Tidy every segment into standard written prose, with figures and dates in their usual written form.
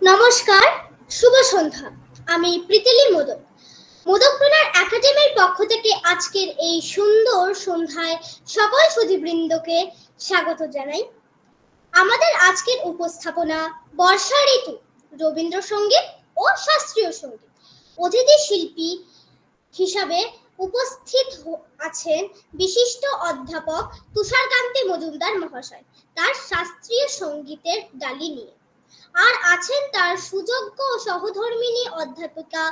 নমস্কার, শুভ সন্ধ্যা। আমি প্রীতিলি মোদক। মোদকটোলার একাডেমির পক্ষ থেকে আজকের এই সুন্দর সন্ধ্যায় সকল সুধীবৃন্দকে স্বাগত জানাই। আমাদের আজকের উপস্থাপনা বর্ষা ঋতু, রবীন্দ্রসঙ্গীত ও শাস্ত্রীয় সঙ্গীত। অতিথি শিল্পী হিসাবে উপস্থিত আছেন বিশিষ্ট অধ্যাপক তুষারকান্তি মজুমদার মহাশয়, তার শাস্ত্রীয় সঙ্গীতের ডালি নিয়ে। আর আছেন তার সুযোগ্য সহধর্মিণী অধ্যাপিকা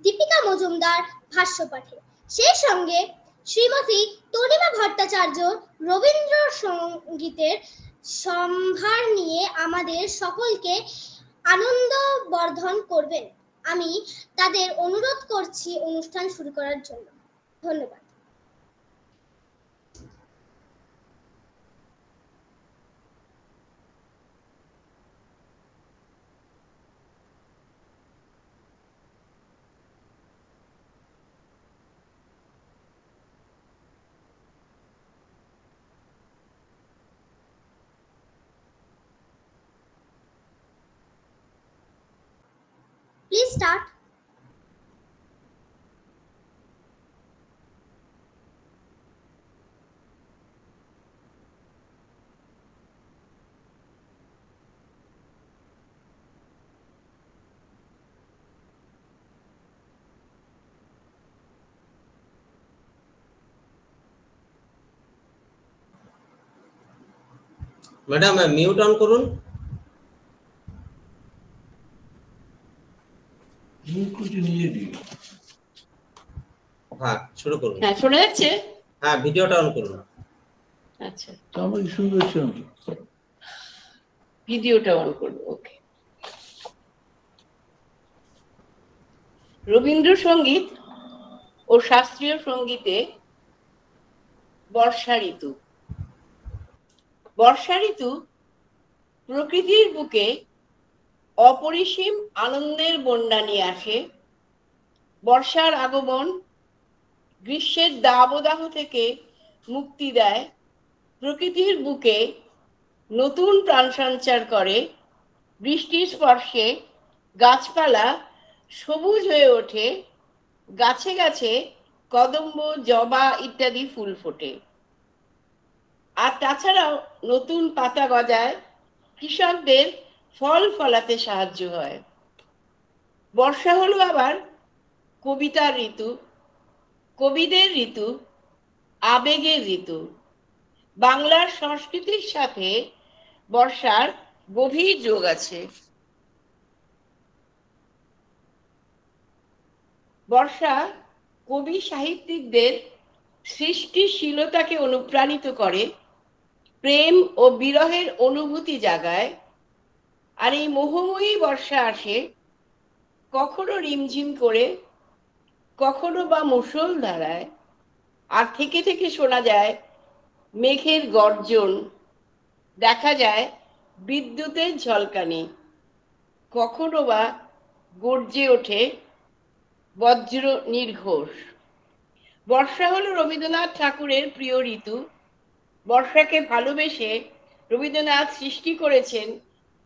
দীপিকা মজুমদার ভাষ্যপাঠে। সেই সঙ্গে শ্রীমতী তনিমা ভট্টাচার্য রবীন্দ্র সঙ্গীতের সম্ভার নিয়ে আমাদের সকলকে আনন্দ বর্ধন করবেন। আমি তাদের অনুরোধ করছি অনুষ্ঠান শুরু করার জন্য। ধন্যবাদ। Please start. Madam mute on করুন। হ্যাঁ, শুরু করুন। হ্যাঁ, শোনা যাচ্ছে? হ্যাঁ, ভিডিওটা অন করুন। আচ্ছা, আমার শুরু করছি, ভিডিওটা অন করব। ওকে। রবীন্দ্রসঙ্গীত ও শাস্ত্রীয় সঙ্গীতে বর্ষা ঋতু। বর্ষা ঋতু প্রকৃতির বুকে অপরিসীম আনন্দের বন্যা নিয়ে আসে। বর্ষার আগমন গ্রীষ্মের দাবদাহ থেকে মুক্তি দেয়, প্রকৃতির বুকে নতুন প্রাণ সঞ্চার করে। বৃষ্টির স্পর্শে গাছপালা সবুজ হয়ে ওঠে, গাছে গাছে কদম্ব, জবা ইত্যাদি ফুল ফোটে। আর তাছাড়াও নতুন পাতা গজায়, কৃষকদের ফল ফলাতে সাহায্য হয়। বর্ষা হলো আবার কবিতার ঋতু, কবিদের ঋতু, আবেগের ঋতু। বাংলার সংস্কৃতির সাথে বর্ষার গভীর যোগ আছে। বর্ষা কবি সাহিত্যিকদের সৃষ্টিশীলতাকে অনুপ্রাণিত করে, প্রেম ও বিরহের অনুভূতি জাগায়। আর এই মোহময়ী বর্ষা আসে কখনো রিমঝিম করে, কখনো বা মুষলধারায়। আর থেকে থেকে শোনা যায় মেঘের গর্জন, দেখা যায় বিদ্যুতের ঝলকানি, কখনো বা গর্জে ওঠে বজ্র নির্ঘোষ। বর্ষা হলো রবীন্দ্রনাথ ঠাকুরের প্রিয় ঋতু। বর্ষাকে ভালোবেসে রবীন্দ্রনাথ সৃষ্টি করেছেন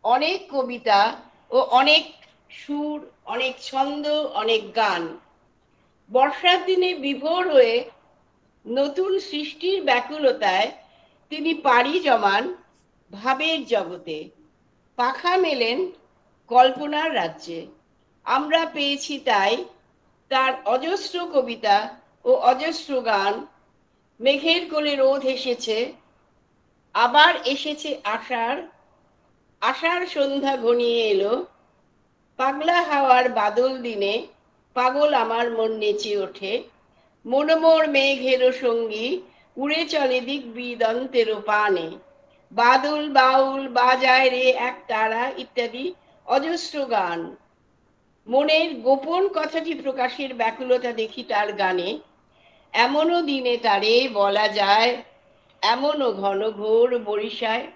অনেক কবিতা ও অনেক সুর, অনেক ছন্দ, অনেক গান। বর্ষার দিনে বিভোর হয়ে নতুন সৃষ্টির ব্যাকুলতায় তিনি পাড়ি জমান ভাবের জগতে, পাখা মেলেন কল্পনার রাজ্যে। আমরা পেয়েছি তাই তার অজস্র কবিতা ও অজস্র গান। মেঘের কোলে রোদ এসেছে, আবার এসেছে আষাঢ়, আষাঢ় সন্ধ্যা ঘনিয়ে এলো। পাগলা হাওয়ার বাদল দিনে পাগল আমার মন নেচে ওঠে। মনোমোর মেঘেরও সঙ্গী উড়ে চলে দিক বিদন্তের পানে। বাদল বাউল বাজায় রে এক তারা ইত্যাদি অজস্র গান। মনের গোপন কথাটি প্রকাশের ব্যাকুলতা দেখি তার গানে। এমনও দিনে তারে বলা যায়, এমনও ঘন ঘোর বরিশায়।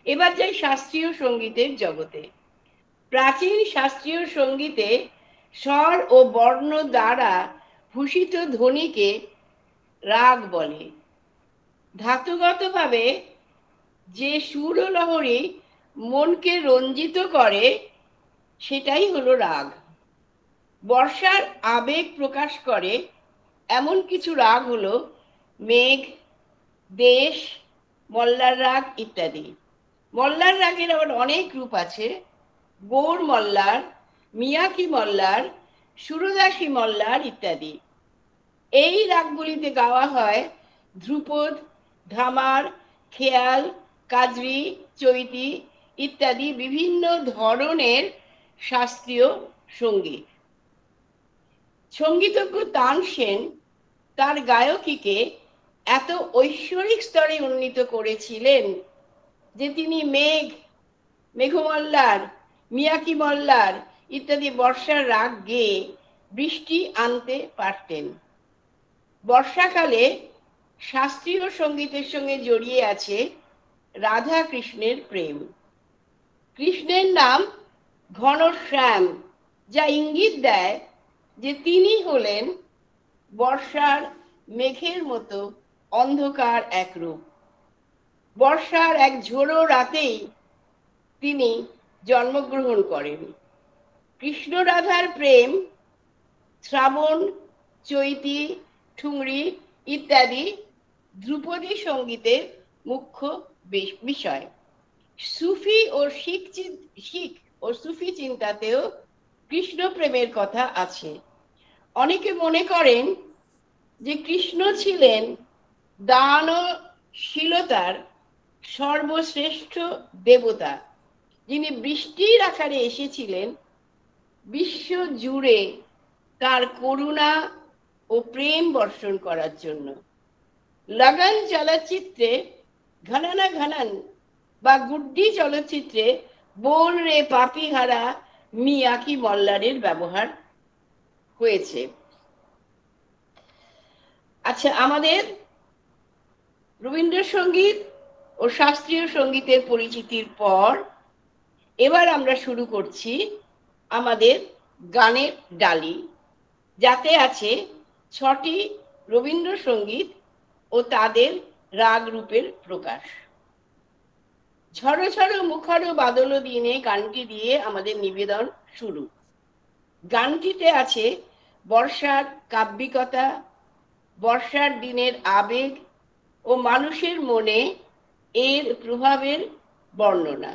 এবার যাই শাস্ত্রীয় সঙ্গীতের জগতে। প্রাচীন শাস্ত্রীয় সঙ্গীতে স্বর ও বর্ণ দ্বারা ভূষিত ধ্বনিকে রাগ বলে। ধাতুগতভাবে যে সুর ও লহরী মনকে রঞ্জিত করে সেটাই হলো রাগ। বর্ষার আবেগ প্রকাশ করে এমন কিছু রাগ হলো মেঘ, দেশ, মল্লার রাগ ইত্যাদি। মল্লার রাগের আবার অনেক রূপ আছে। গৌড় মল্লার, মিয়াকি মল্লার, সুরদাসী মল্লার ইত্যাদি। এই রাগগুলিতে গাওয়া হয় ধ্রুপদ, ধামার, খেয়াল, কাজরি, চৈতি ইত্যাদি বিভিন্ন ধরনের শাস্ত্রীয় সঙ্গীত। সঙ্গীতজ্ঞ তানসেন তার গায়কীকে এত ঐশ্বরিক স্তরে উন্নীত করেছিলেন যে তিনি মেঘ, মেঘমল্লার, মিয়াকি মল্লার ইত্যাদি বর্ষার রাগ গেয়ে বৃষ্টি আনতে পারতেন। বর্ষাকালে শাস্ত্রীয় সঙ্গীতের সঙ্গে জড়িয়ে আছে রাধা কৃষ্ণের প্রেম। কৃষ্ণের নাম ঘনশ্যাম, যা ইঙ্গিত দেয় যে তিনি হলেন বর্ষার মেঘের মতো অন্ধকার এক রূপ। বর্ষার এক ঝোড়ো রাতেই তিনি জন্মগ্রহণ করেন। কৃষ্ণ রাধার প্রেম শ্রাবণ, চৈতি, ঠুংরি ইত্যাদি ধ্রুপদী সঙ্গীতের মুখ্য বিষয়। সুফি ও শিখ ও সুফি চিন্তাতেও কৃষ্ণ প্রেমের কথা আছে। অনেকে মনে করেন যে কৃষ্ণ ছিলেন দানশীলতার সর্বশ্রেষ্ঠ দেবতা, যিনি বৃষ্টির আকারে এসেছিলেন বিশ্ব জুড়ে তার করুণা ও প্রেম বর্ষণ করার জন্য। লাগান চলচ্চিত্রে ঘনানা ঘনান বা গুড্ডি চলচ্চিত্রে বোল রে পাপি হারা মিয়াকি মল্লারের ব্যবহার হয়েছে। আচ্ছা, আমাদের রবীন্দ্রসঙ্গীত ও শাস্ত্রীয় সঙ্গীতের পরিচিতির পর এবার আমরা শুরু করছি আমাদের গানের ডালি, যাতে আছে 6টি রবীন্দ্রসঙ্গীত ও তাদের রাগ রূপের প্রকাশ। ঝড়ো ঝড়ো মুখর বাদল দিনে গানটি দিয়ে আমাদের নিবেদন শুরু। গানটিতে আছে বর্ষার কাব্যিকতা, বর্ষার দিনের আবেগ ও মানুষের মনে এর প্রভাবের বর্ণনা।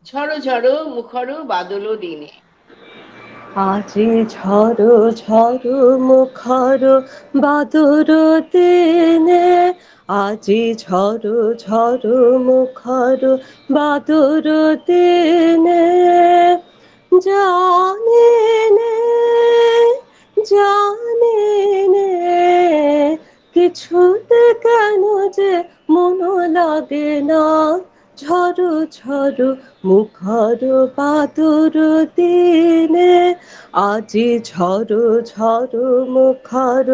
ঝড়ো ঝড়ো মুখর বাদল দিনে। আজি ঝড়ো ঝড়ো মুখর বাদর দিনে, আজি ঝড়ো ঝড়ো মুখর বাদর দিনে, জানে নে জানে নে কিছুতে কেন যে মন লাগে না, ঝড়ো ঝড়ো মুখর বাদর দিনে, আজি ঝড়ো ঝড়ো মুখর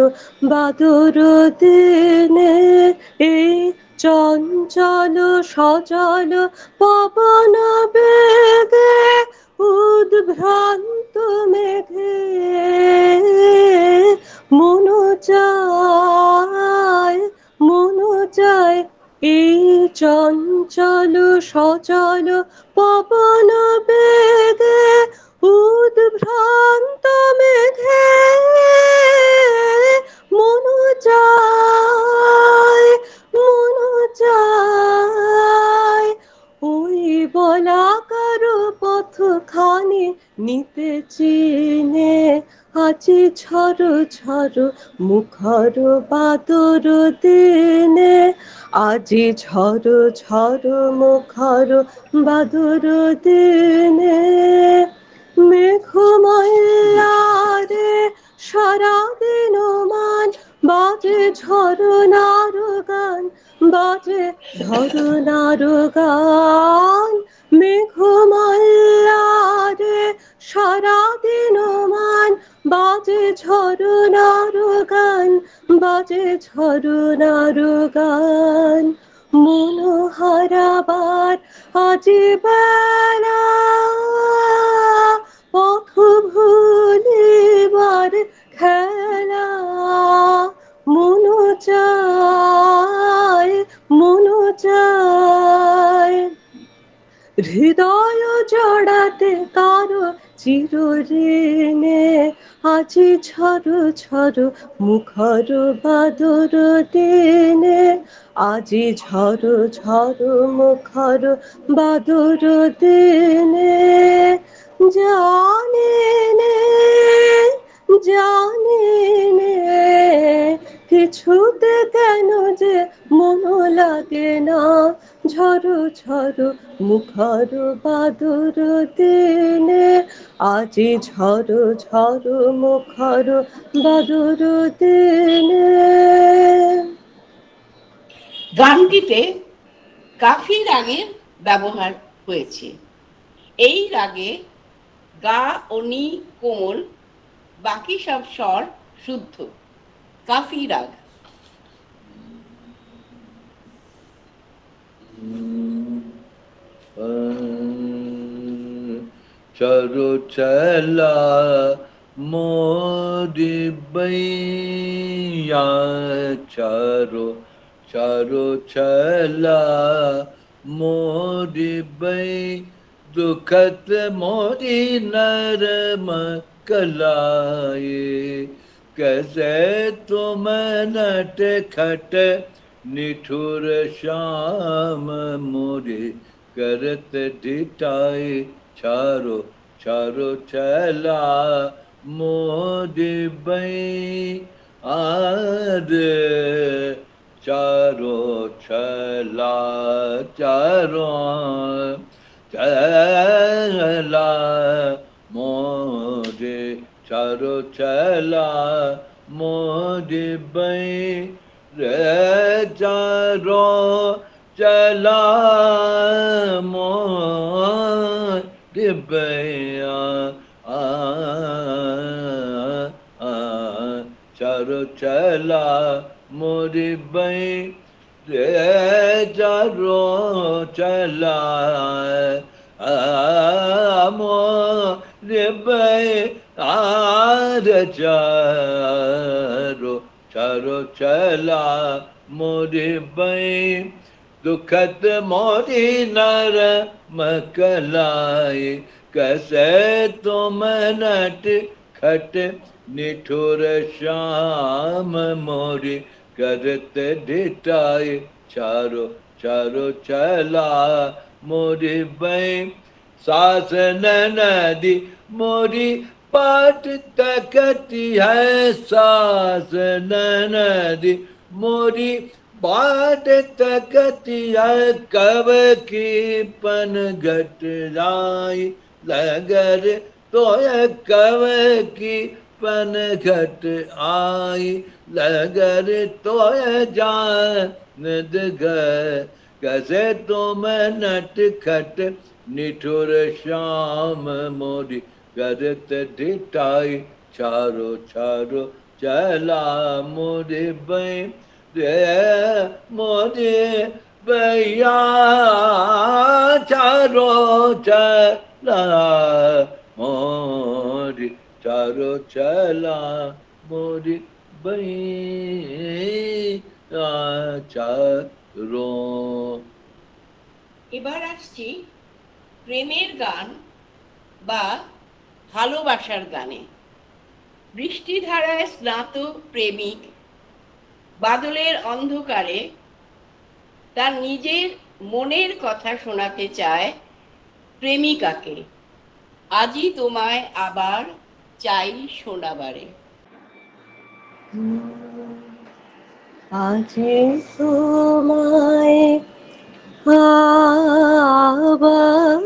বাদর দিনে, এই চঞ্চল সজল পবন বেগে উদ্ভ্রান্ত মেঘে মন চায় এই চঞ্চল সচল পবন বেগে উদ্ভ্রান্ত মেঘে মন চায় ওই বলাকার পথখানি নিতে চিনে, আজি ঝড়ো ঝড়ো মুখর বাদর দিনে, আজি ঝড়ো ঝড়ো মুখর বাদর দিনে, মেঘমল্লারে সারাদিন মান বাজে ঝরনার গান, বাজে ঝরনার গান, মেঘমল্লারে সারাদিন মান বাজে ঝরনার গান, বাজে ঝরনার গান, মন হারাবার আজি বেলা, পথ ভুলিবার খেলা, মন চায় হৃদয় জড়াতে কারো চিরঋণে আজি ঝড় ঝড় মুখর বাদর দিনে আজি ঝড় ঝড় মুখর বাদর দিনে জানে নে জানে নে কিছুতে কেন যে মন লাগে না ঝড় ঝড় মুখর বাদর দিনে আজি ঝড় ঝড় মুখর বাদর দিনে। গানটিতে কাফি রাগের ব্যবহার হয়েছে। এই রাগে গা ও নি কোমল, বাকি সব স্বর শুদ্ধ। কাফি রাগ। चारो चला मोरी बैया चारो चारो चला मोरी बै दुखत मोरी नरम कलाए कैसे तुम नट खट निठुर श्याम मोरे करत ढिठाई चारो चारो चला मोदी बई आद चारो चला चारो चला मोदी चारो चला मोदी बई रे चारो चला मोदी बया चारो चला मोदी बई रे चारो चला मोदी बई चारो चारो चला मोदी बई दुखत मोदी नर मकलाई कैसे तुम नट खट निठुर श्याम मोरी करत ढिठाई चारो चारो चला मोरी बई सास नदी मोरी पाट तकती है सास नदी मोरी बाट तकती है कब की पन घट जाई लगर तो कब की पन घट आई लगर तो जान कैसे तुम नट खट निठुर श्याम मोरी करत ढिठाई चारो चारो चला मोरी बई रे मोदी भैया चारो चला मोदी चारो चला मोदी भैया चारो। এবার আসছি প্রেমের গান বা ভালোবাসার গানে। বৃষ্টিধারায় স্নাত প্রেমিক বাদলের অন্ধকারে তার নিজের মনের কথা শোনাতে চায় প্রেমিকাকে। আজি তোমায় আবার চাই শোনাবারে। আজি তোমায় আবার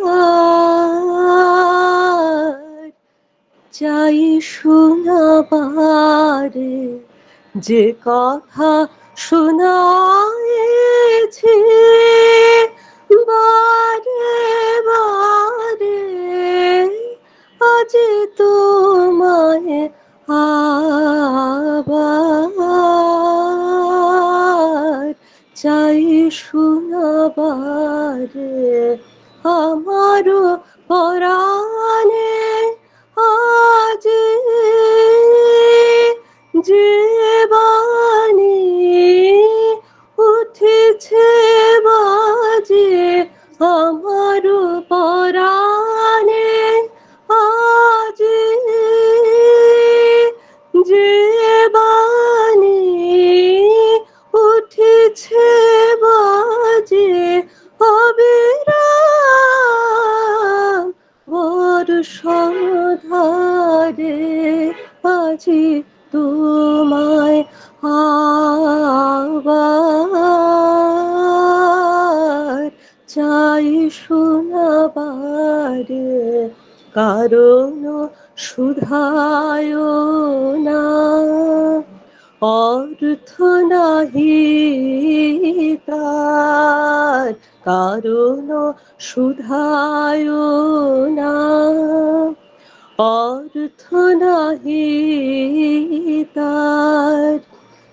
চাই শোনাবারে যে কথা শোনায়েছি বারে বারে আজি তোমায় আবার চাই শোনাবারে আমারও পরাণে আজি যে বাণী উঠেছে বাজে আমার আমারও পরাণে আজ যে বাণী উঠেছে বাজে অবিরাম বর্ষধারে আজি তোমায় আবার চাই শোনাবার কারণ শুধায় না অর্থ নাহি তার কারণ শুধায় না অর্থ নাহি তার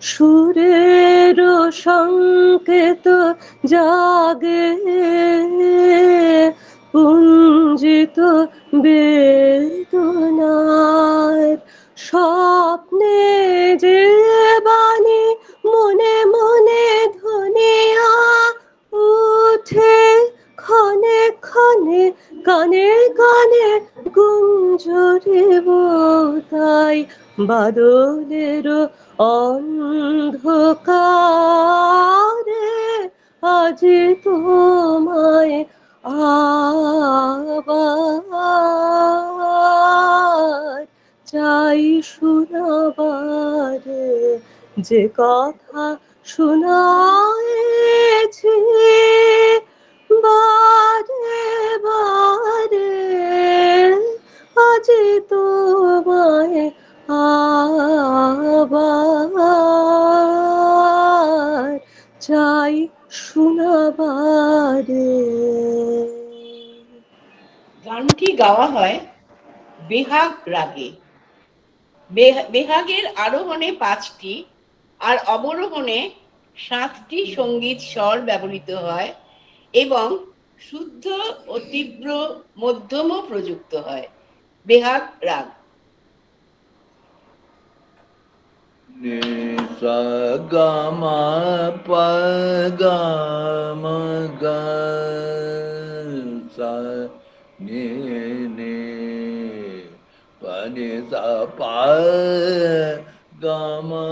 সুরের সংকেত জাগে পুঞ্জিত বেদনার স্বপ্নে যে বাণী মনে মনে ধ্বনিয়া উঠে ক্ষণে ক্ষণে কানে কানে গুঞ্জরিব তাই বাদলের অন্ধকারে আজি তোমায় আবার চাই শোনাবার যে কথা শোনায়েছি বারে বারে আজি তোমায় আবার চাই শোনাবারে। গানটি গাওয়া হয় বেহাগ রাগে। বেহাগের আরোহণে 5টি আর অবরোহণে 7টি সঙ্গীত স্বর ব্যবহৃত হয় এবং শুদ্ধ ও তীব্র মধ্যমও প্রযুক্ত হয়। বেহাগ রাগ। নি সা গা মা পা গা মা গা সা নি নি পা নি সা পা গা মা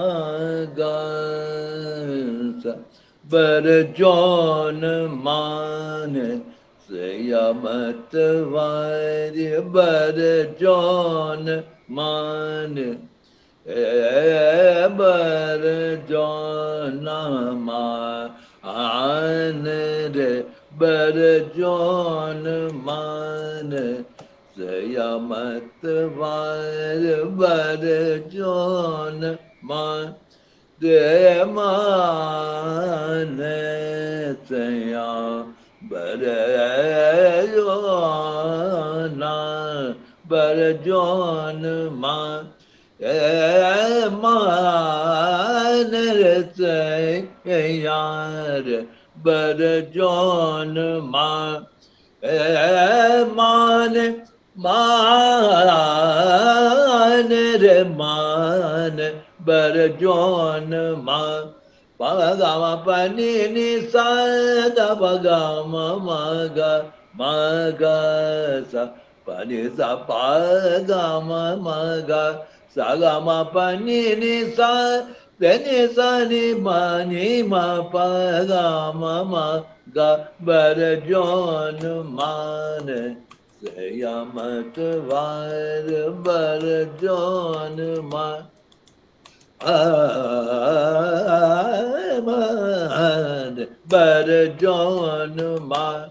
গা সা बर जौन मान संयमत वार्य बर जौन मान बर जौन मान रे बर जौन मान संयमत वार्य बर जौन मान दे मान सया बर जोना बर जोन मान मान यार बर जोन मान मान मान रे मान बर जोन मान पगा मा पनि नि सा द पगा मा गा मा गा सा पनि सा पगा मा गा सा गा मा पनि नि सा नि सा नि मा नि मा पगा मा गा बर जोन मान सयामत वार बर जोन मान मान बर जोन मान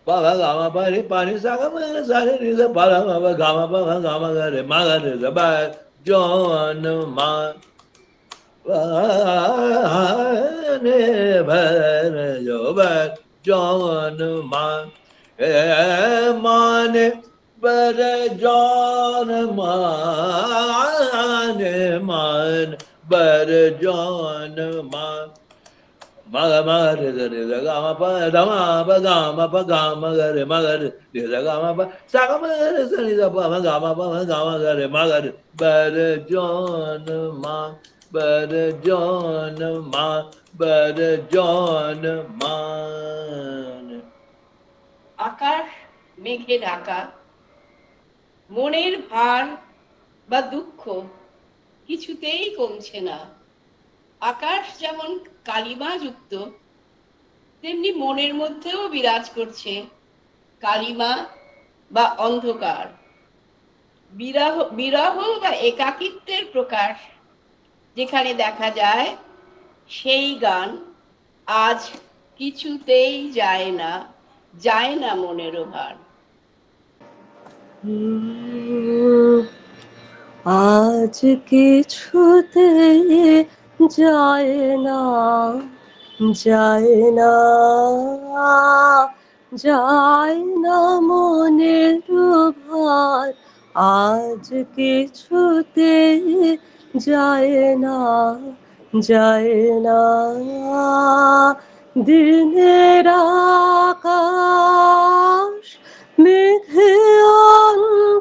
पागा गामा पानी पानी सागा मन सारे रे पागा गामा गामा पागा गामा रे मागा रे बर जोन मान ने भर जो बर जोन मान मान बर जोन मान मान बर जोन मान मगा मगा रे गा मा पा दा मा पा गा मा पा गा मा रे मगा रे गा मा पा सा गा मा रे सा नि दा पा गा मा रे मगा रे बर जोन मान बर जोन मान बर जोन मान। আকাশ মেঘে ঢাকা, মনের ভার বা দুঃখ কিছুতেই কমছে না। আকাশ যেমন কালিমা যুক্ত, তেমনি মনের মধ্যেও বিরাজ করছে কালিমা বা অন্ধকার। বিরহ বিরহ বা একাকিত্বের প্রকাশ যেখানে দেখা যায়, সেই গান আজ কিছুতেই যায় না, যায় না মনেরও ভার। আজ কিছুতে যায় না, যায় না, যায় না মনের ভার। আজ কিছুতে যায় না, যায় না। দিনের আকাশ মেঘে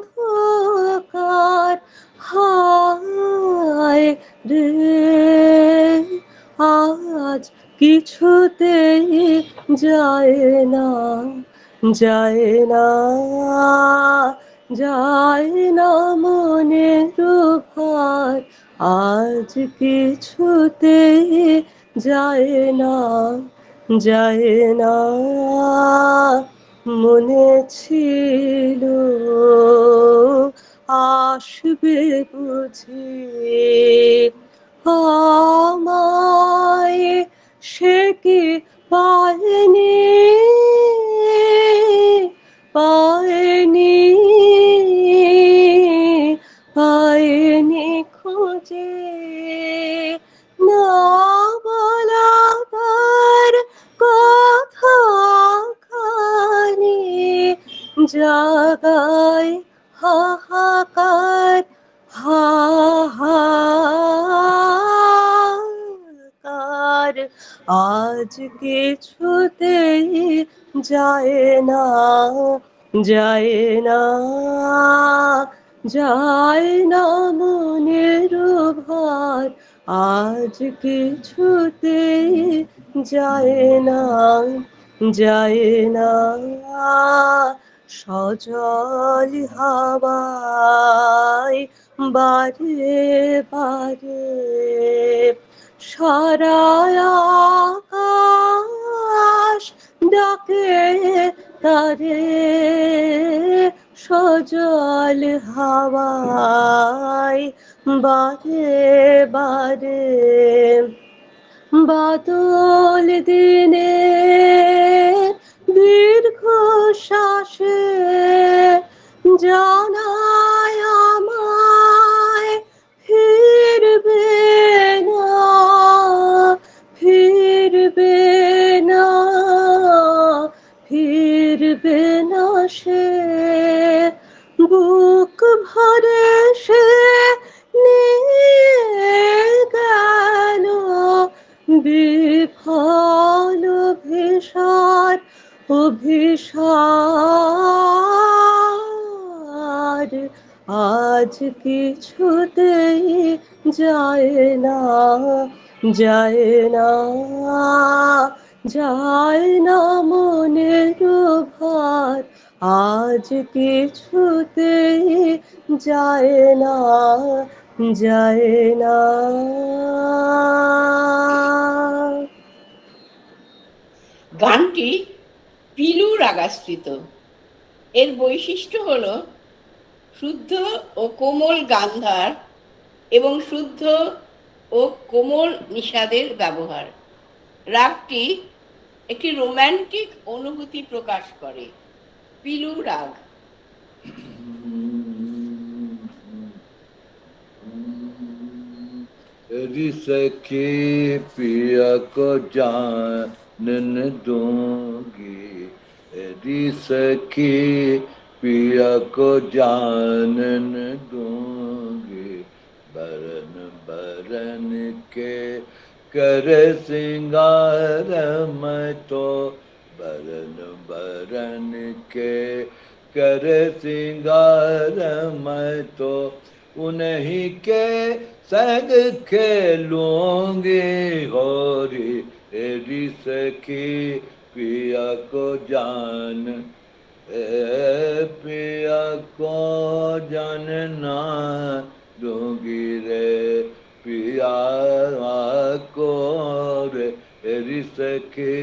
অন্ধকার, হায় রে আজ কিছুতেই যায় না, যায় না, যায় না মনের ভার। আজ কিছুতেই যায় না, যায় না। মনে ছিল আসবে বুঝি আমায়, সে কি পায়নি, পায়নি, পায়নি খুঁজে। না বলা তার কথা খানি জাগায় হাহাকার, হাহাকার। আজ কিছুতেই যায় না, যায় না, যায় না মনের ভার। আজ কিছুতেই যায় না, যায় না। সজল হাওয়ায় বারে বারে সারা আকাশ ডাকে তারে, সজল হাওয়ায় বারে বারে। বাদল দিনে দীর্ঘ শ্বাসে জানায় আমায় ফিরবে না, ফিরবে না, ফিরবে না সে। বুক ভরে সে নিয়ে গেল বিফল অভিসার, অভিসার। আজ কিছুতেই যায় না, যায় না, যায় না মনের ভার। আজ কিছুতেই যায় না, যায় না। গানটি পিলু রাগাশ্রিত। এর বৈশিষ্ট্য হলো শুদ্ধ ও কোমল গান্ধার এবং শুদ্ধ ও কোমল নিষাদের ব্যবহার। রাগটি একটি রোম্যান্টিক অনুভূতি প্রকাশ করে। পিলু রাগ। सखी पिया को जानन दूंगी, सखी पिया को जानन दूंगी। बरन बरन के कर सिंगार मैं तो, बरन बरन के कर सिंगार मैं तो उन्हीं के संग खेलूंगी। होरी तेरी सखी पिया को जान पिया को जाने ना दूंगी रे पिया को रे तेरी सखी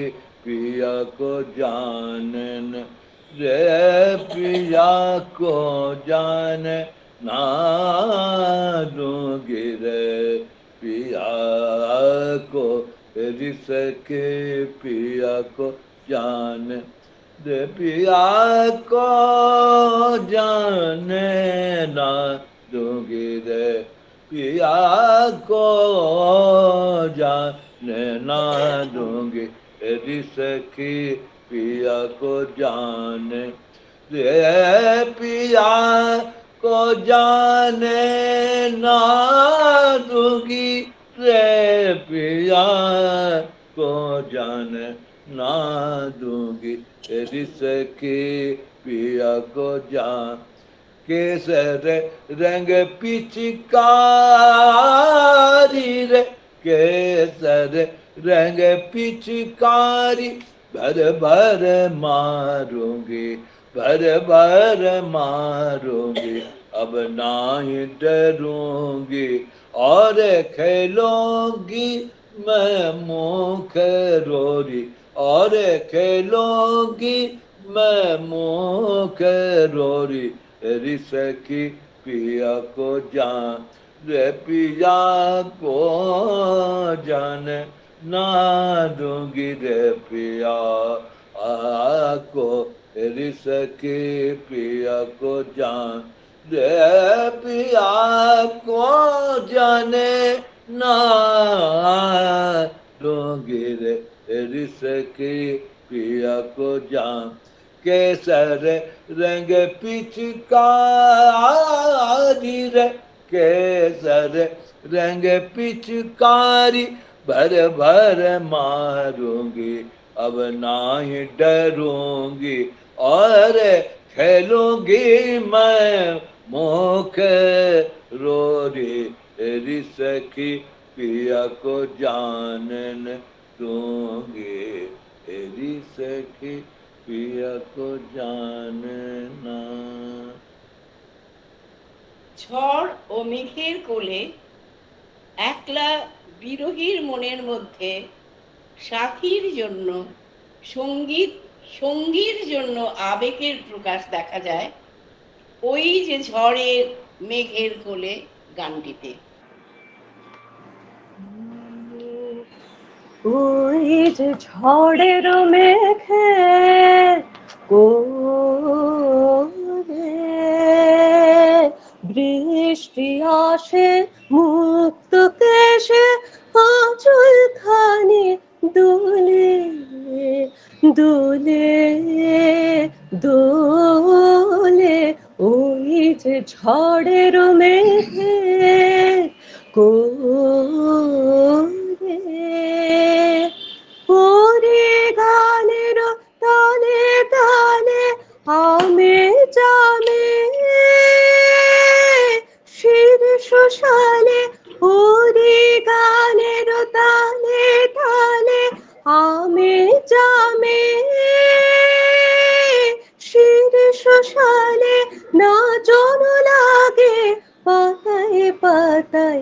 पिया को जाने न रे पिया को जाने ना दूंगी रे पिया को तेरी सखी पिया को जाने रे पिया को जाने ना दूंगी रे पिया को जाने ना दूंगी तेरी सखी पिया को जाने रे पिया को जाने ना दूंगी रे पिया को जाने ना दूंगी तेरी सखी पिया को जान केसर रंग पिचकारी रे केसर रंग पिचकारी भर भर मारूंगी भर भर मारूंगी अब नहीं डरूंगी और खेलूंगी मैं मुख रोरी और खेलूंगी मैं मुख रोरी तेरी सखी पिया को जान रे पिया को जान ना दूंगी रे पिया को तेरी सखी पिया को जान रे पिया को जाने ना दूंगी रे तेरी सखी पिया को जान केसर रंग पिचकारी रे केसर रंग पिचकारी भर भर मारूंगी अब नहीं डरूंगी और खेलूंगी मैं मुख रोरी तेरी सखी पिया को जानन दूंगी तेरी सखी पिया को जानना। ঝড় ও মেঘের কোলে একলা বিরহীর মনের মধ্যে সাথীর জন্য সঙ্গীর জন্য আবেগের প্রকাশ দেখা যায় ওই যে ঝড়ের মেঘের কোলে গানটিতে। ওই যে ঝড়ের মেঘে কোলে বৃষ্টি আসে মুক্ত কেশে আঁচল খানি দোলে দোলে দোলে ওই যে ঝড়ের মেঘে কোলে ওরে গানের তালে তালে আমে জামে শির সুশালে ওরে গানের তালে তালে আমে জামে শির সুশালে নাচন লাগে পাতায় পাতায়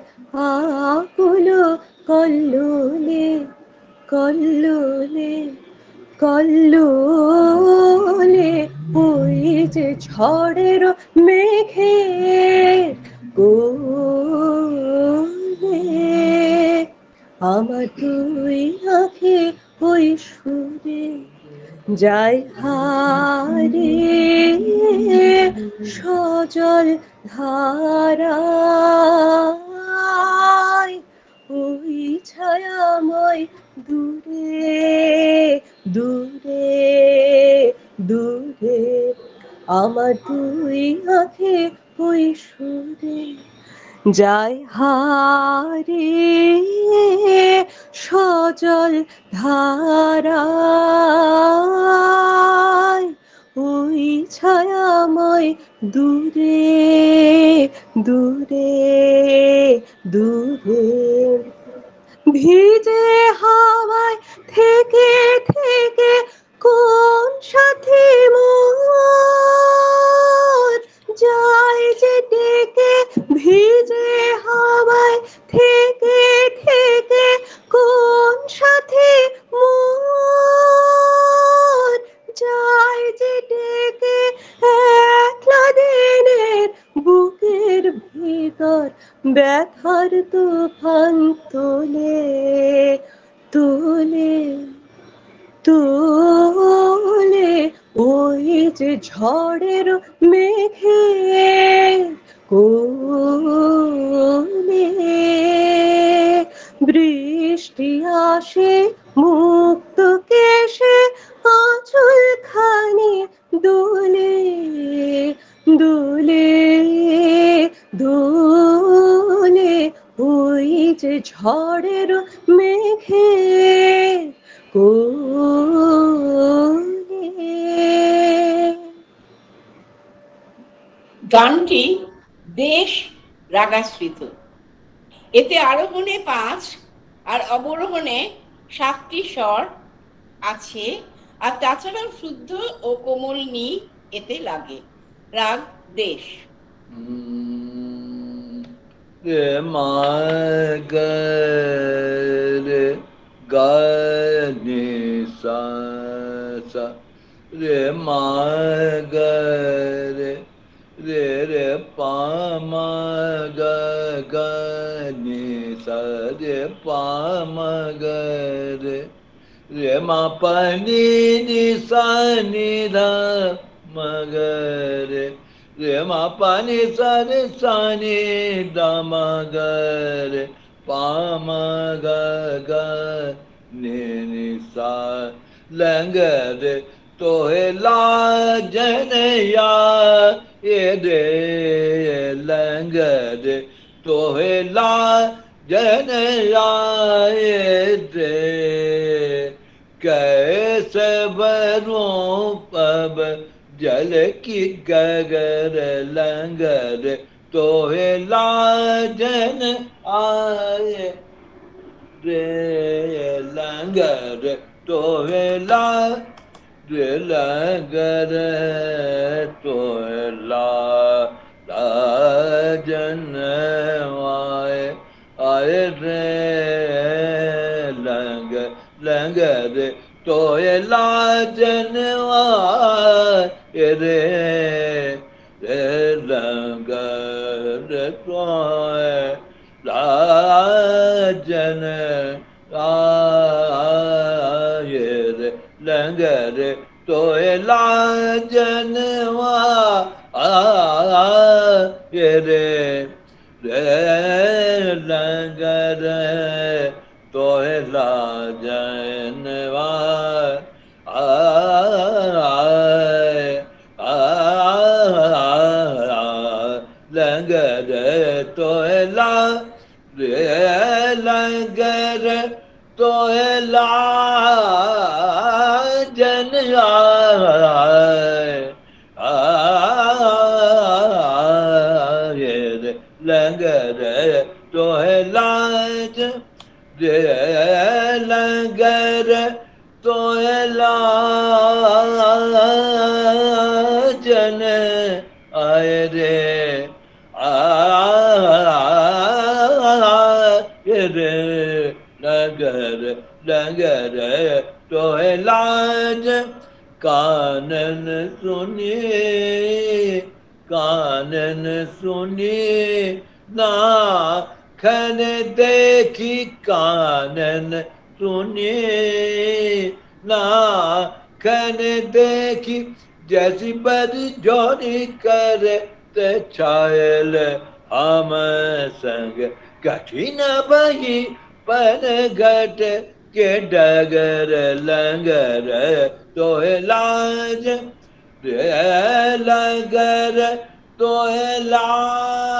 আকুলো কল্লোলে কল্লোলে কল্লোলে ওই যে ঝড়ের মেঘে কোলে আমার দুই আঁখে ওই সুরে যায় হারিয়ে সজল ধারায় ওই ছায়াময় দূরে দূরে দূরে আমার দুই আঁখে ওই সুরে যায় হারিয়ে সজল ধারায় ওই ছায়াময় দূরে দূরে দূরে ভিজে হাওয়ায় থেকে থেকে কোন সাথী মোর যে ডেকে একলা দিনের বুকের ভিতর ব্যথার তুফান তোলে তোলে তোলে ওই যে ঝড়ের মেঘে কোলে বৃষ্টি আসে মুক্ত কেশে আঁচল খানি দোলে দোলে দোলে ওই যে ঝড়ের মেঘে কোলে। গানটি দেশ রাগাশ্রিত। এতে আরোহণে 5 আর অবরোহণে 7টি স্বর আছে, আর তাছাড়াও শুদ্ধ ও কোমল নি এতে লাগে। রাগ দেশ। রে মা গে রে গা নি সা সা রে মা গে রে রে রে পা মা গা গা নি সা রে পা মা গা রে রে মা পা নি নি সা নি ধা মা গা রে রে মা পা নি সা রে সা নি ধা মা গা রে পা মা গা গা নি নি সা लंग रे तोहे लाजन या ये रे लंग रे तोहे लाजन या ये रे कैसे भरूं पब जल की गगर लंगर तोहे लाजन आए रे लंगर तोहे लंगर तोहे लाजन आए आए रे लंगर लंगर तोहे लाजन आए रे रे लंगर तोहे लाजन आए रे लंगर तोहे लाजन आए रे रे लंगर तोहे लाजन लंगर तोहे ला रे लंगर तोहे लाजन आए रे लंगर तोहे लाजन रे लंगर तोहे लाजन आए रे रे लंगर लंगर तोहे लाज कानन सुनिए कानन सुनिए ना खन देखी कानन सुनिए ना खन देखी जैसी बद जोनी करे ते छायल हम संग कठिन बही पन घट के डगर लंगर तोहे लाज रे लंगर तोहे लाजन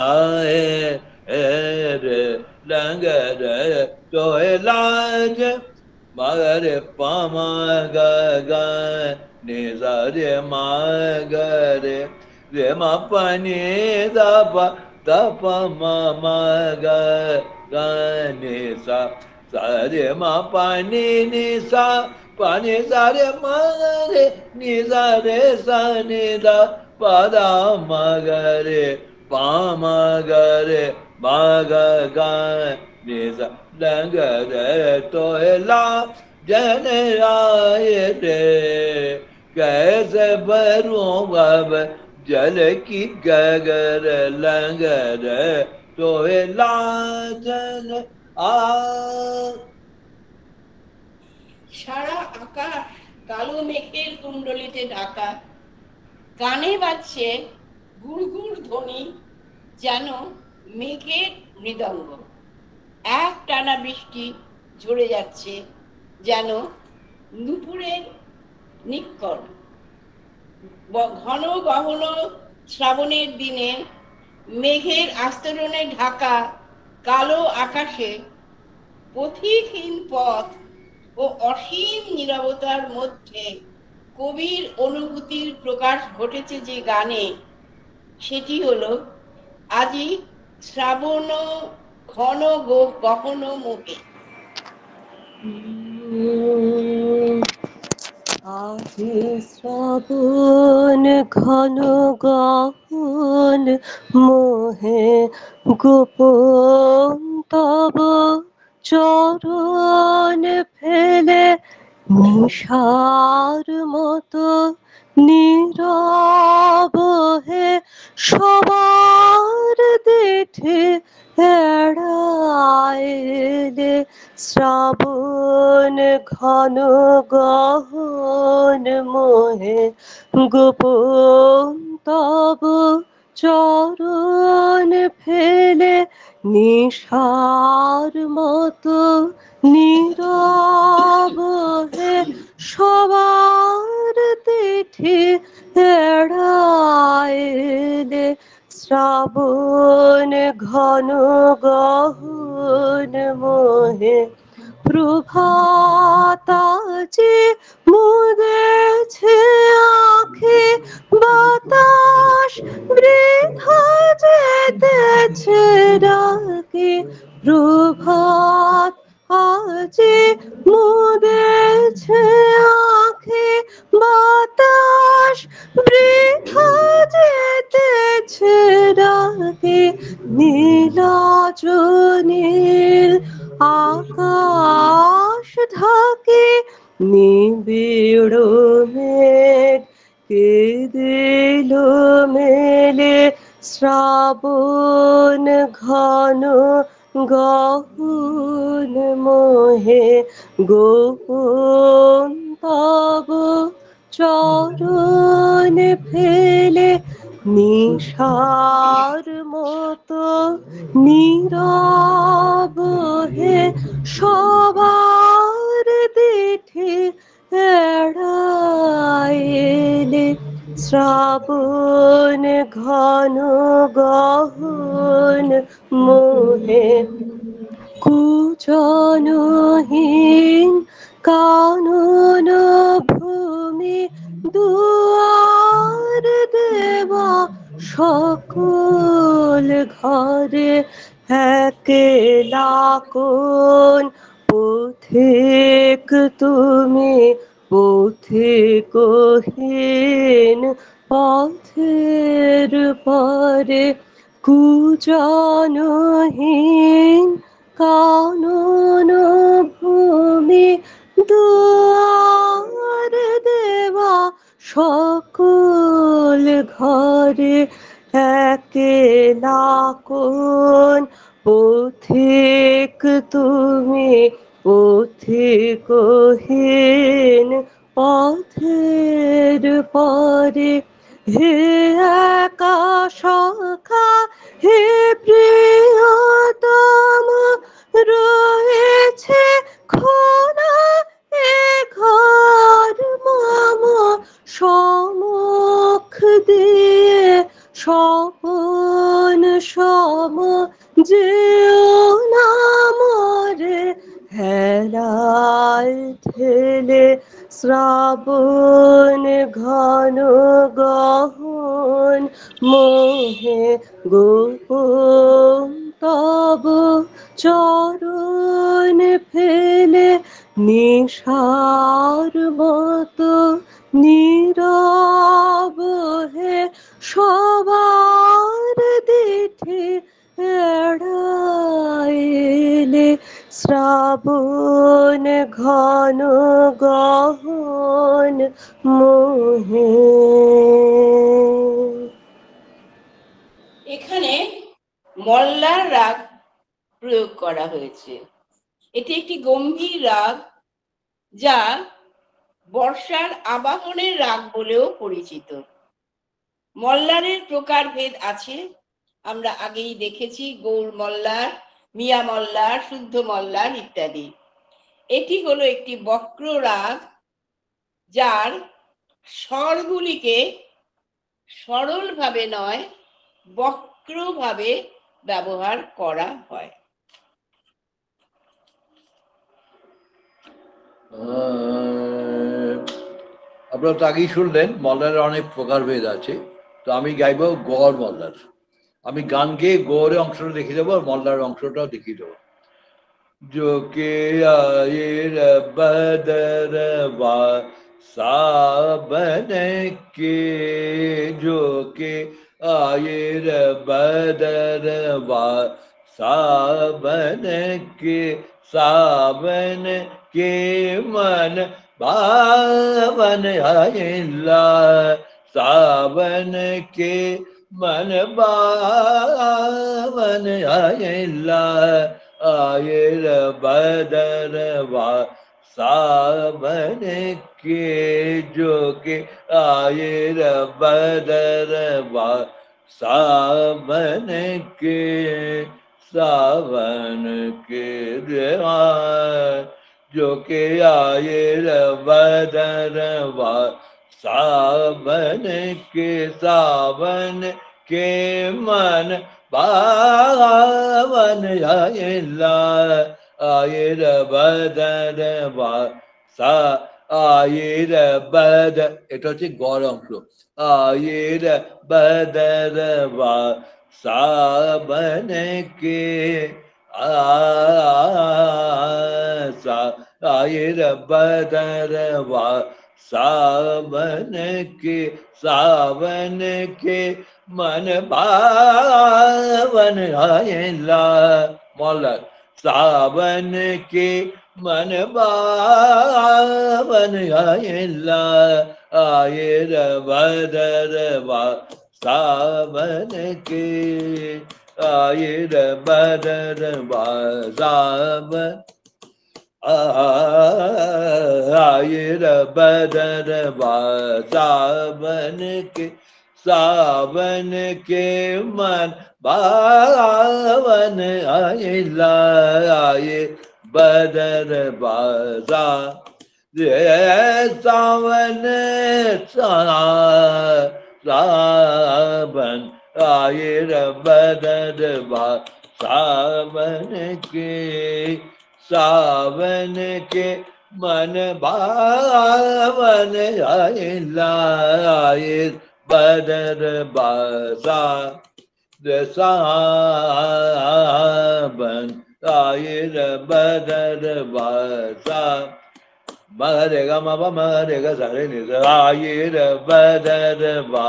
आए रे लंगर तोहे लाज मगर पामा गा ने रे मा गे रे मा पानी दपा दपा मा गा ने सा रे मा पानी नि सा पानी सा रे मा रे नि सा रे सा नि दा पदा मा गे Pamagare magaga nisa langare toela janeraye re kaise baron bab jal ki gagar langare toela jan a সারা আকাশ কালো মেঘের কুণ্ডলিতে ঢাকা, কানে বাজছে গুড়গুড় ধ্বনি, যেন মেঘের মৃদঙ্গ। এক টানা বৃষ্টি ঝরে যাচ্ছে, যেন নুপুরের নিক্কর। ঘন গহন শ্রাবণের দিনে মেঘের আস্তরণে ঢাকা কালো আকাশে পথিকহীন পথ ও অসীম নীরবতার মধ্যে কবির অনুভূতির প্রকাশ ঘটেছে যে গানে, সেটি হলো আজি শ্রাবণ ঘন গহন মোহে। আজি শ্রাবণ ঘন গহন মোহে গোপন তব চরণ ফেলে নিশার মতো নীরব হে সবার দেখে এড়াইলে শ্রাবণ ঘন গহন মোহে গোপন তব চরণ ফেলে নিশার মতো নীরব হে সবার দেখে এড়াইলে শ্রাবণ ঘন গহন মোহে প্রভাতাচে মুদেছে আঁখে বাতাস বৃথা যেতেছে ডাকে প্রভাত আজি মুদেছে আঁখে বাতাস বৃথা যেতেছে ডাকে নীলাজ নীল আকাশ ঢাকে নিবিড় মেঘ কেঁদিল মেলে শ্রাবণ ঘন গহন মোহে গোপন তব চরণ ফেলে নিশার মতো নীরব হে সবার দেখে এড়াইলে শ্রাবণ ঘন গহন মোহে কুজনহীন কানন ভূমি দুয়ার দেওয়া সকল ঘরে একলা কোন পথিক তুমি পথিকহীন পথের পরে কুজনহীন কানন ভূমি দুয়ার দেওয়া সকল ঘরে একলা কোন পথিক তুমি পথিকহীন পথের পরে হে একা সখা হে প্রিয়তম রয়েছে খোলা এ ঘর মম সমুখ দিয়ে স্বপন সম যেও না মরে হেলায় ঠেলে শ্রাবণ ঘন গহন মোহে গোপন তব চরণ ফেলে নিশার মতো নীরব হে সবার শ্রাবণ ঘন গহন মোহে। এখানে মল্লার রাগ প্রয়োগ করা হয়েছে। এটি একটি গম্ভীর রাগ, যা বর্ষার আবাহনের রাগ বলেও পরিচিত। মল্লারের প্রকারভেদ আছে, আমরা আগেই দেখেছি, গৌড় মল্লার, মিয়া মল্লার, শুদ্ধ মল্লার ইত্যাদি। এটি হলো একটি বক্র রাগ, যার স্বরগুলিকে সরলভাবে নয় বক্রভাবে ব্যবহার করা হয়। আপনারা তো আগেই শুনলেন মল্লারের অনেক প্রকারভেদ আছে। তো আমি গাইব গড় মল্লার। আমি গান গেয়ে গৌড়ের অংশটা দেখিয়ে দেবো আর মল্লার অংশটাও দেখিয়ে দেবো। जो के आए बदरवा साबन के, जो के आए बदरवा साबन के, सावन के मन भावन आइला, सावन के मन भावन आइला, आयर बदरवा सावन के, जो के आयर बदरवा सावन के, सावन के जो के आयर बदरवा सावन के, सावन के मन भावन आइला, आयर बदरवा सा, आयर बद, এটা হচ্ছে গড় অংশ। आयर बदरवा सावन के, आयर बदरवा सावन के, सावन के मन भावन आइला, मौला सावन के मन भावन आइला, आयर बदरवा सावन के, आयर बदरवा सावन, आयर बदरवा सावन के, सावन के मन भावन आइला, आये बदरवा सावन सावन, आयर बदरवा सावन के, सावन के मन भावन आइला, आयर बदरवा सावन, आयर बदरवा मगरेगा मबा मगरेगा सारे नि, आयर बदरवा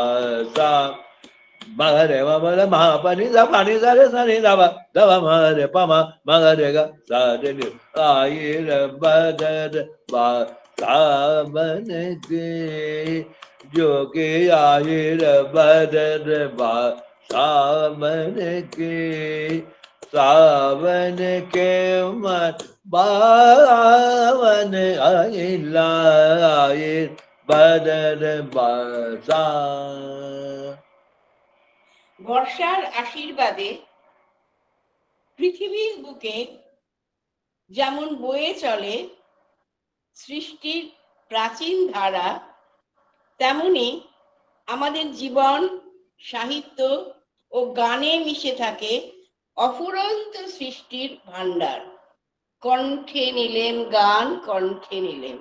मगरे मगरे महापनि सा पानी सारे सारे दवा दवा मगरे पमा मगरेगा सारे नि, आयर बदरवा सावन के, जो के आयर बदरवा सावन के, सावन के मन भावन आइला, आयर बदरवा सा। বর্ষার আশীর্বাদে পৃথিবীর বুকে যেমন বয়ে চলে সৃষ্টির প্রাচীন ধারা, তেমনি আমাদের জীবন, সাহিত্য ও গানে মিশে থাকে অফুরন্ত সৃষ্টির ভান্ডার। কণ্ঠে নিলেম গান, কণ্ঠে নিলেম।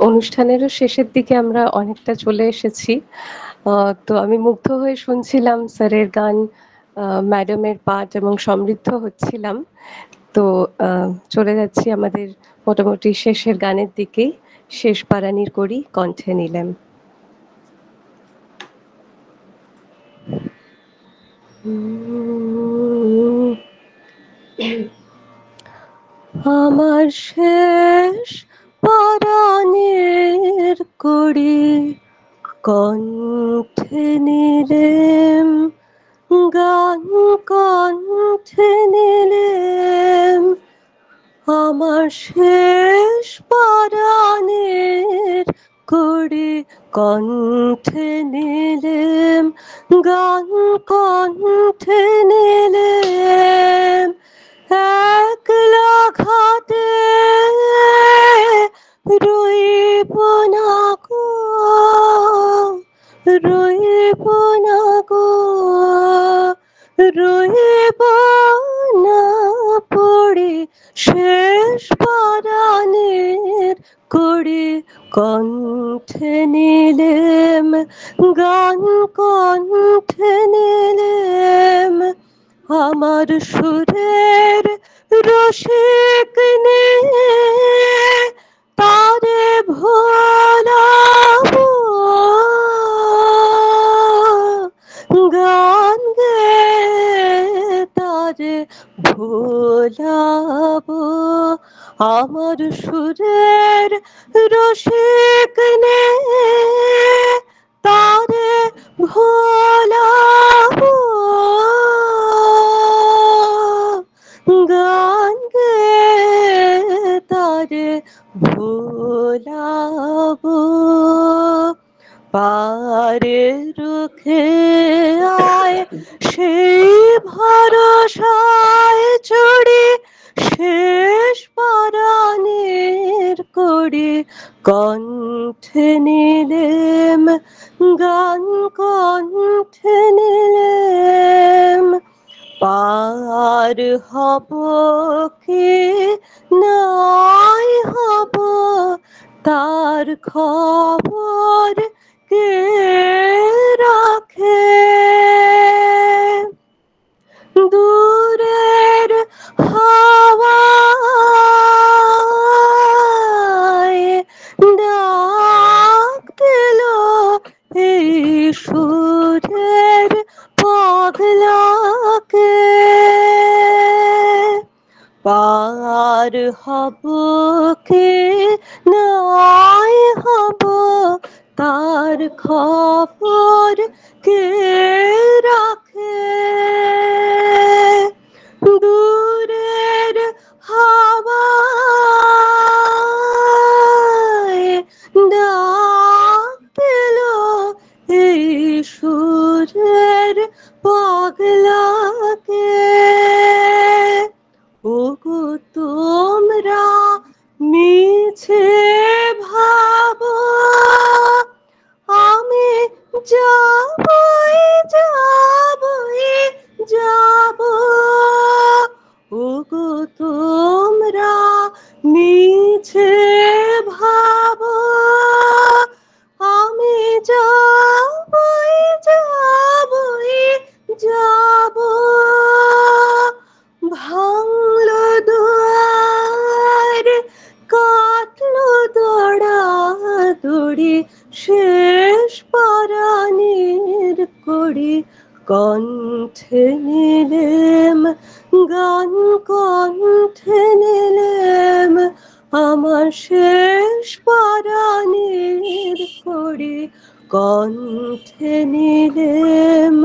অনুষ্ঠানেরও শেষের দিকে আমরা অনেকটা চলে এসেছি। তো আমি মুগ্ধ হয়ে শুনছিলাম স্যারের গান, ম্যাডামের পাঠ এবং সমৃদ্ধ হচ্ছিলাম। তো চলে যাচ্ছি আমাদের মোটামুটি শেষের গানের দিকেই। শেষ পারানির করি কণ্ঠে নিলেম। আমার শেষ পরাণের কড়ি কণ্ঠে নিলেম, গান কণ্ঠে নিলেম। আমার শেষ পরাণের কড়ি কণ্ঠে নিলেম, গান কণ্ঠে নিলেম। একলা ঘাটে রইব না গো, রইব না গো, রইব না পড়ি শেষ পরাণের কড়ি কণ্ঠে নিলেম, গান কণ্ঠে নিলেম। আমার সুরের রসিক নে তারে ভোলাবো, গান গে তারে ভোলাবো। আমার সুরের রসিক নে তারে ভোলাবো, গান গে তারে ভোলাবো। পারে রুখে আয় সেই ভরসায় চড়ি শেষ পরাণের কড়ি কণ্ঠে নিলেম, গান কণ্ঠে নিলেম। পার হব কি নাই হব তার খবর কে রাখে, দূরের হাওয়ায় ডাক দিল এই সুরের পাগলাকে। পার হব কি নাই হব তার খবর কে রাখে, দূরের হাওয়ায় ডাক দিল এই সুরের পাগলাকে। ওগো তোমরা মিছে ভাবো আমি যাবই যাবই যাব, ওগো তোমরা মিছে ভাবো আমি যাবই যাবই যাব। ভাঙলো দুয়ার কাটলো দড়া দড়ি শেষ পরাণের কড়ি কণ্ঠে নিলেম, গান কণ্ঠে নিলেম। আমার শেষ পরাণের কড়ি কণ্ঠে নিলেম,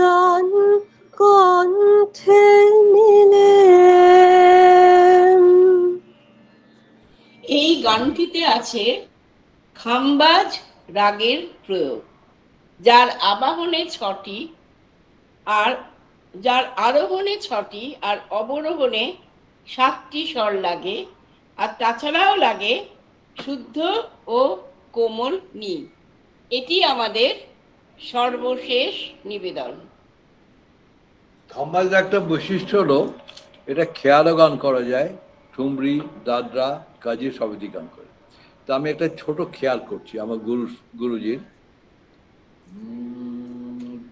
গান কণ্ঠে নিলেম। এই গানটিতে আছে খামবাজ রাগের প্রয়োগ, যার আবাহনে 6টি আর যার আরোহণে 6টি আর অবরোহণে 7টি স্বর লাগে, আর তাছাড়াও লাগে শুদ্ধ ও কোমল নি। এটি আমাদের সর্বশেষ নিবেদন। খাম্বাজের একটা বৈশিষ্ট্য হলো এটা খেয়ালও গান করা যায়, ঠুমরি, দাদরা, কাজী সবেতি গান করে। তো আমি একটা ছোট খেয়াল করছি আমার গুরুজির।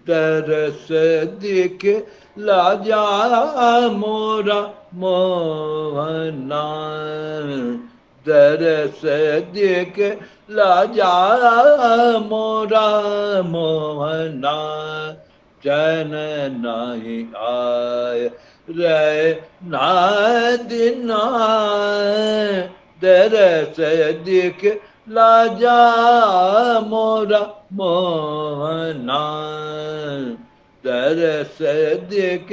तरस दिख लाजा मोरा मोहना, तरस दिख लाजा मोरा मोहना, चैन नहीं आए रे नादिना तेरे से दिख लाजा मोरा मोहना तेरे से दिख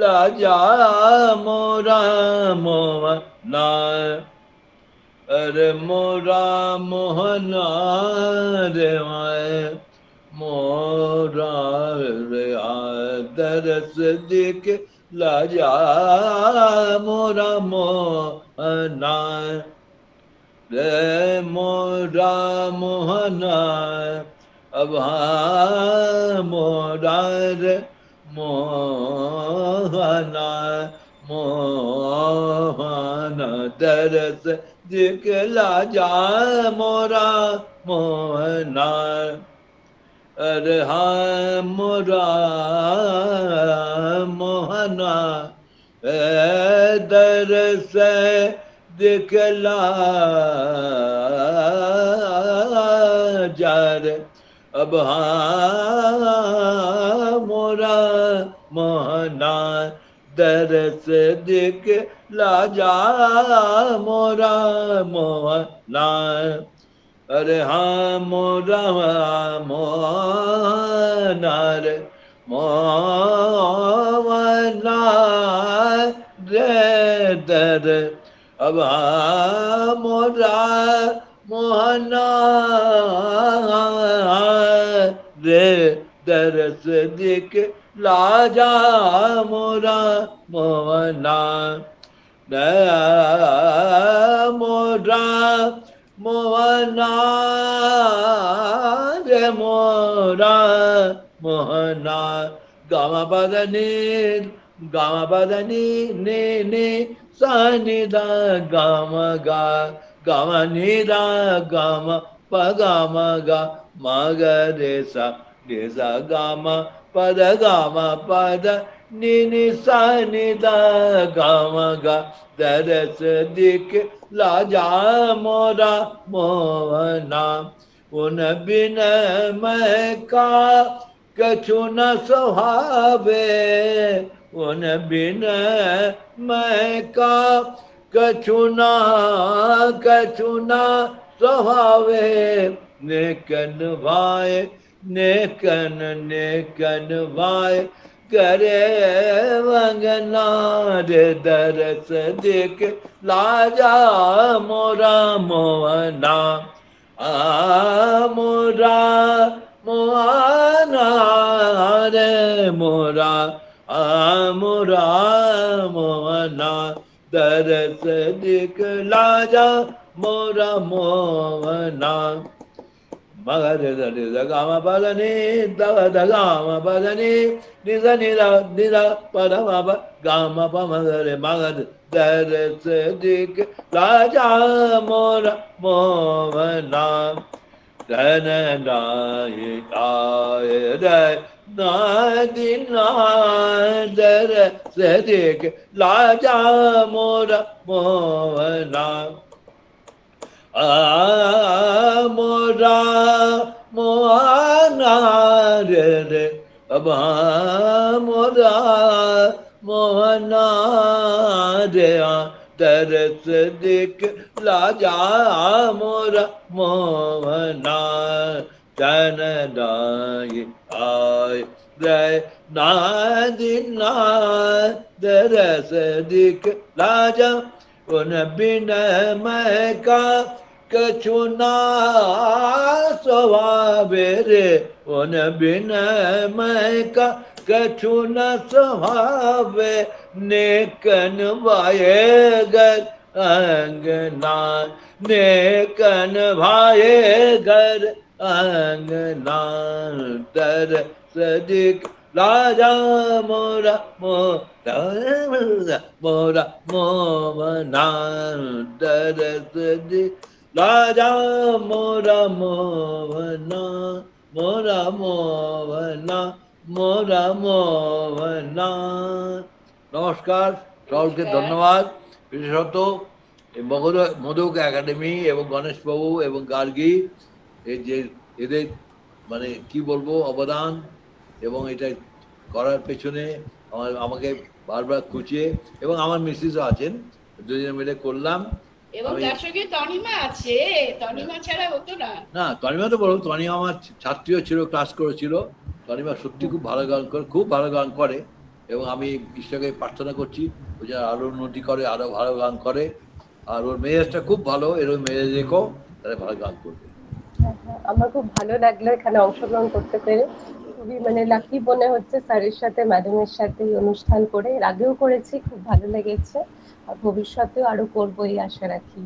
लाजा मोरा मोहना अरे मोरा मोहना रे मोरा रे दरस दिख लाजा मोरा मोहना रे मोरा मोहना अब मोरा रे मोहना मोहना दरस दिख लाजा मोरा मोहना अरे मोरा मोहना दरस दिखला जार अब मोरा मोहना दरस दिख लाजा मोरा मोहना अरे मोरा मोहना रे मोहना रे दर अब मोरा मोहना रे दरस दिख लाजा मोरा मोहना मोरा मोहना रे मोरा मोहना गामा बदनी ने सानि दा गामा गा गामा निदा गामा पगामा गा मगरे सा निजा गामा पद नि सानि दा गामा गा दरस दिख लाजा मोरा मोहना उन बिन मैं का कछु न सुहावे उन बिन मैं का कछु न सुहावे नेकन भाई करे वंगना रे दरस दिख लाजा मोरा मोहना मोरा मोहना रे मोरा मोरा मोहना दरस दिख लाजा मोरा मोहना मगर गामा बदनी गामा बदनी निजा निजा पदमा गामा पमगरे मगर दरस दिख लाजा मोरा मोहना धन नाहि आए रे नादिना दरस दिख लाजा मोरा मोहना मोरा मोहना रे अब मोरा मोहना रे दरस दिख लाजा मोरा मोहना चैन नहीं आए रे नादिना दरस दिख लाजा उन बिन मैं का कछु ना स्वभावे रे उन बिन मैं का कछु न स्वभावे नेकन वाये घर अंगना नेकन भाये घर अंगना तर सदिक लाजा मोरा मोरा मोहना दरस दिख लाजा मोरा मोहना मोरा मोहना मोरा मोहना। নমস্কার, সকলকে ধন্যবাদ। বিশেষত এই মোদক একাডেমি এবং গণেশবাবু এবং গার্গী এই যে এদের মানে কি বলবো অবদান এবং এটা করার পেছনে আমাকে বারবার খুঁচিয়ে, এবং আমার মিসেসও আছেন, দুজনে মিলে করলাম। এবং তার সঙ্গে তনিমা আছে, তনিমা ছাড়া হতো না। না, তনিমা তো বলবো, তনিমা আমার ছাত্রীও ছিল, ক্লাস করেছিল। তনিমা সত্যি খুব ভালো গান করে, খুব ভালো গান করে, এবং আমি ঈশ্বরকে প্রার্থনা করছি ও যেন আরো উন্নতি করে, আরো ভালো গান করে। আর ওর মেজাজটা খুব ভালো, এরকম মেজাজ রেখো, তাহলে ভালো গান করবে। আমার খুব ভালো লাগলো এখানে অংশগ্রহণ করতে পেরে, খুবই মানে লাকি মনে হচ্ছে স্যারের সাথে ম্যাডামের সাথে এই অনুষ্ঠান করে। এর আগেও করেছি, খুব ভালো লেগেছে, আর ভবিষ্যতেও আরো করবো এই আশা রাখি।